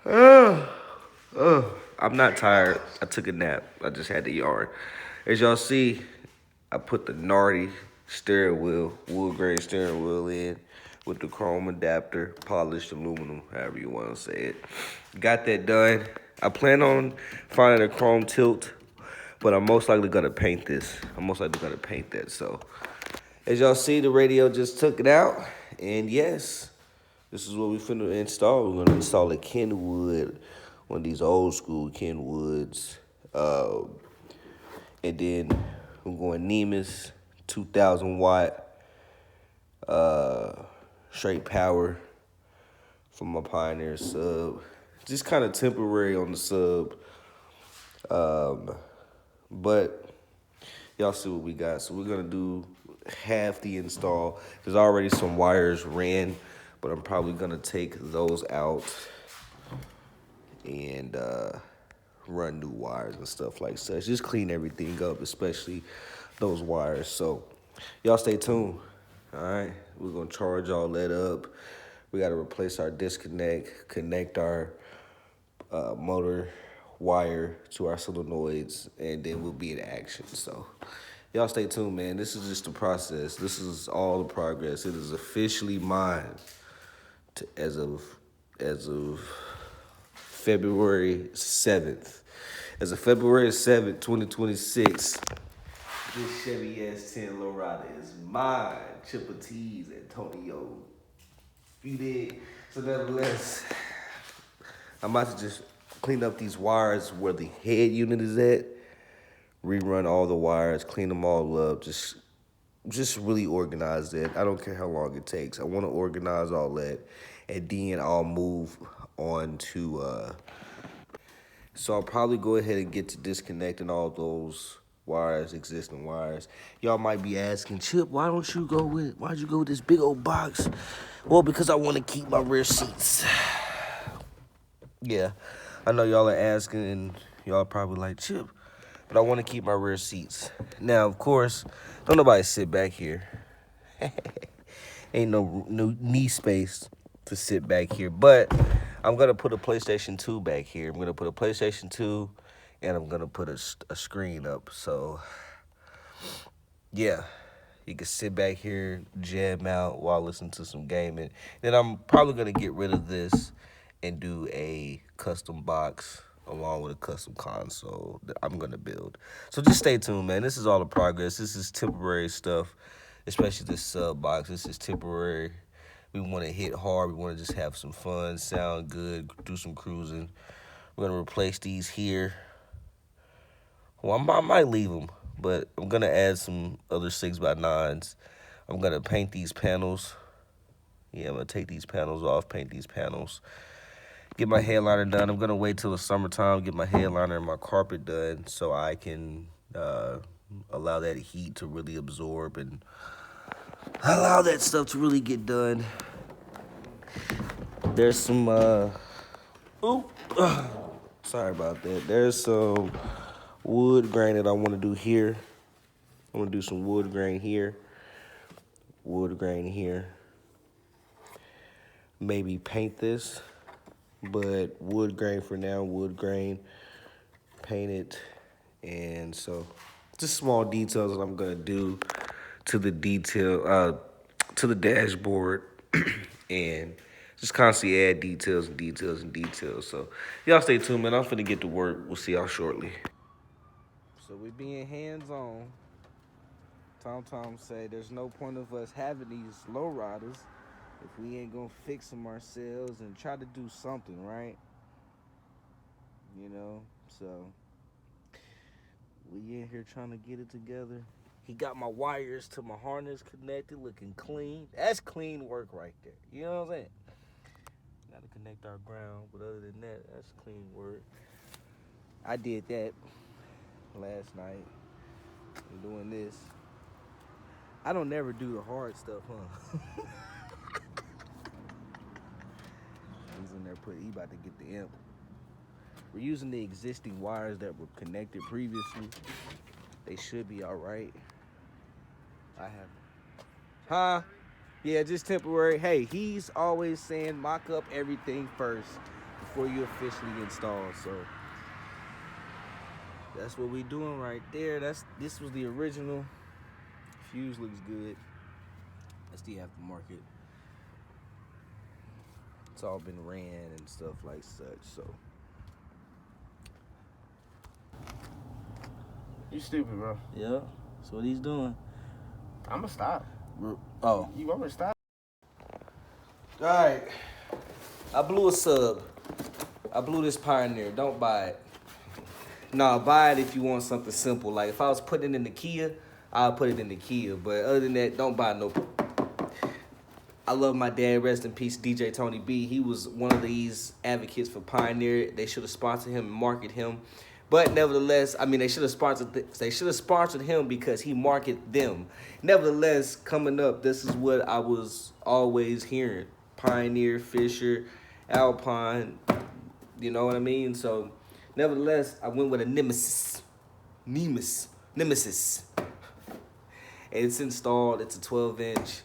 I'm not tired. I took a nap. I just had to yawn. As y'all see, I put the Nardi steering wheel, wood grain steering wheel in with the chrome adapter, polished aluminum, however you want to say it. Got that done. I plan on finding a chrome tilt, but I'm most likely gonna paint this. I'm most likely gonna paint that. So, as y'all see, the radio just took it out, and yes, this is what we finna install. We're gonna install a Kenwood, one of these old school Kenwoods. And then I'm going Nemus 2000 watt straight power from my Pioneer sub. Just kind of temporary on the sub. But y'all see what we got. So we're gonna do half the install. There's already some wires ran, but I'm probably gonna take those out and run new wires and stuff like such. Just clean everything up, especially those wires. So y'all stay tuned. All right, we're gonna charge all that up. We gotta replace our disconnect, connect our motor wire to our solenoids, and then we'll be in action. So y'all stay tuned, man. This is just the process. This is all the progress. It is officially mine as of February 7th. As of February 7th, 2026, this Chevy S10 Lowrider is mine. Chipper T's, Antonio. You did. So nevertheless, I'm about to just clean up these wires where the head unit is at. Rerun all the wires, clean them all up. Just really organize that. I don't care how long it takes. I want to organize all that, and then I'll move on to. So I'll probably go ahead and get to disconnecting all those wires, existing wires. Y'all might be asking, Chip, why'd you go with this big old box? Well, because I want to keep my rear seats. Yeah, I know y'all are asking, and y'all probably like, Chip, but I want to keep my rear seats. Now, of course, don't nobody sit back here. Ain't no knee space to sit back here, but I'm gonna put a PlayStation 2 back here. I'm gonna put a PlayStation 2, and I'm gonna put a screen up. So, yeah, you can sit back here, jam out while listening to some gaming. Then I'm probably gonna get rid of this and do a custom box along with a custom console that I'm gonna build. So just stay tuned, man. This is all the progress. This is temporary stuff, especially this sub box. This is temporary. We want to hit hard. We want to just have some fun, sound good, do some cruising. We're gonna replace these here. Well, I might leave them, but I'm gonna add some other 6x9s. I'm gonna paint these panels. Yeah, I'm gonna take these panels off, paint these panels. Get my headliner done. I'm gonna wait till the summertime, get my headliner and my carpet done so I can allow that heat to really absorb and allow that stuff to really get done. There's some sorry about that. There's some wood grain that I want to do here. I want to do some wood grain here. Wood grain here. Maybe paint this, but wood grain for now. Wood grain, paint it, and so just small details that I'm gonna do to the to the dashboard, and just constantly add details and details and details. So y'all stay tuned, man. I'm finna get to work. We'll see y'all shortly. So we being hands on. Tom say there's no point of us having these low riders if we ain't gonna fix them ourselves and try to do something, right? You know, so we in here trying to get it together. He got my wires to my harness connected, looking clean. That's clean work right there. You know what I'm saying? Gotta connect our ground, but other than that, that's clean work. I did that last night. I'm doing this. I don't never do the hard stuff, huh? He's in there he about to get the imp. We're using the existing wires that were connected previously. They should be all right. I have. Yeah, just temporary. Hey, he's always saying mock up everything first. before you officially install. So that's what we doing right there. This was the original. Fuse looks good. That's the aftermarket. It's all been ran and stuff like such. So you stupid, bro. yeah, that's what he's doing. I'ma stop. Oh, you want me to stop? All right. I blew a sub. I blew this Pioneer. Don't buy it. Nah, buy it if you want something simple. Like if I was putting it in the Kia, I'll put it in the Kia. But other than that, don't buy no. I love my dad, rest in peace, DJ Tony B. He was one of these advocates for Pioneer. They should have sponsored him and marketed him. But nevertheless, I mean, they should have sponsored him because he marketed them. Nevertheless, coming up, this is what I was always hearing. Pioneer, Fisher, Alpine, you know what I mean? So, nevertheless, I went with a Nemesis. Nemesis. And it's installed. It's a 12-inch.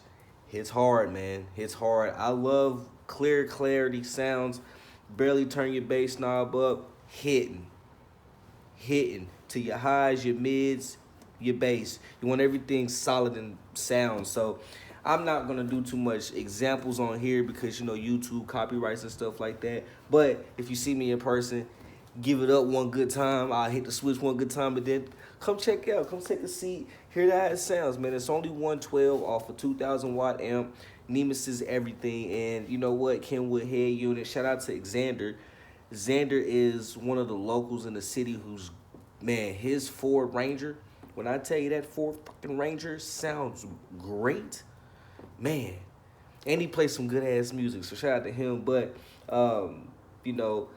Hits hard, man. Hits hard. I love clear clarity sounds. Barely turn your bass knob up. Hitting to your highs, your mids, your bass. You want everything solid and sound. So I'm not gonna do too much examples on here because, you know, YouTube copyrights and stuff like that. But if you see me in person, give it up one good time. I'll hit the switch one good time, but then come check it out. Come take a seat. Hear how it sounds, man. It's only 112 off a 2,000 watt amp. Nemesis everything. And you know what? Kenwood head unit. Shout out to Xander. Xander is one of the locals in the city who's, man, his Ford Ranger. When I tell you that Ford fucking Ranger sounds great, man. And he plays some good ass music. So shout out to him. But, you know,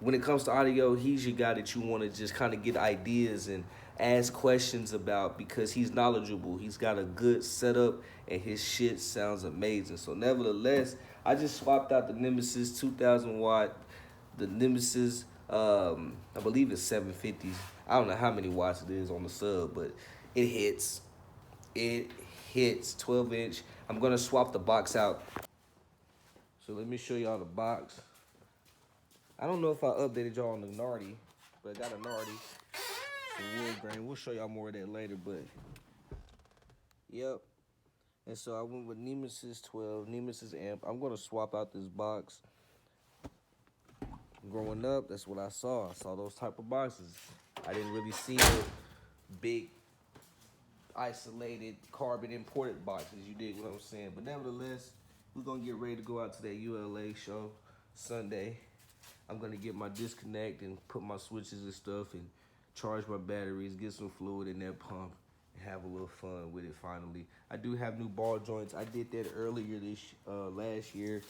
when it comes to audio, he's your guy that you want to just kind of get ideas and ask questions about because he's knowledgeable. He's got a good setup and his shit sounds amazing. So nevertheless, I just swapped out the Nemesis 2,000 watt, the Nemesis, I believe it's 750. I don't know how many watts it is on the sub, but it hits. It hits 12-inch. I'm going to swap the box out. So let me show y'all the box. I don't know if I updated y'all on the Nardi, but I got a Nardi for wood grain. We'll show y'all more of that later, but yep. And so I went with Nemesis 12, Nemesis amp. I'm gonna swap out this box. Growing up, that's what I saw. I saw those type of boxes. I didn't really see the big isolated carbon imported boxes. You dig what I'm saying? But nevertheless, we're gonna get ready to go out to that ULA show Sunday. I'm gonna get my disconnect and put my switches and stuff and charge my batteries, get some fluid in that pump, and have a little fun with it finally. I do have new ball joints. I did that earlier last year,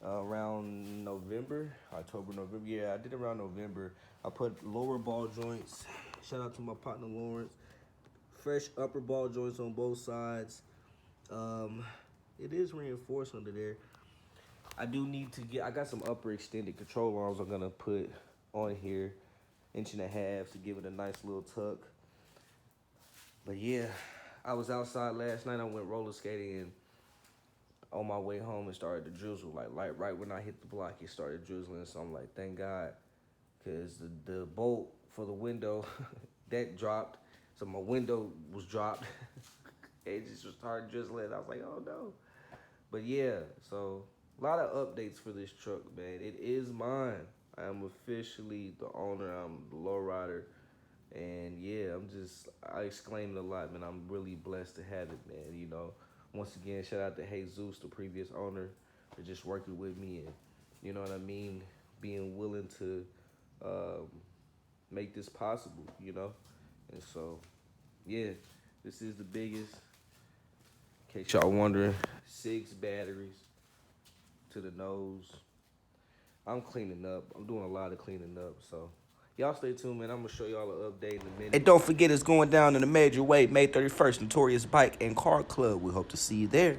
around November, October, November. Yeah, I did it around November. I put lower ball joints. Shout out to my partner Lawrence. Fresh upper ball joints on both sides. It is reinforced under there. I do need to I got some upper extended control arms I'm gonna put on here, 1.5 inches to give it a nice little tuck. But yeah, I was outside last night. I went roller skating and on my way home it started to drizzle. Like right when I hit the block, it started drizzling. So I'm like, thank God, because the bolt for the window that dropped. So my window was dropped. It just started drizzling. I was like, oh no. But yeah, so a lot of updates for this truck, man. It is mine. I am officially the owner. I'm the lowrider. And yeah, I exclaimed a lot, man. I'm really blessed to have it, man. You know, once again, shout out to Jesus, the previous owner, for just working with me and, you know what I mean, being willing to make this possible, you know. And so, yeah, this is the biggest. In case y'all wondering, 6 batteries to the nose. I'm cleaning up. I'm doing a lot of cleaning up. So y'all stay tuned, man. I'm going to show y'all an update in a minute. And don't forget, it's going down in a major way, May 31st, Notorious Bike and Car Club. We hope to see you there.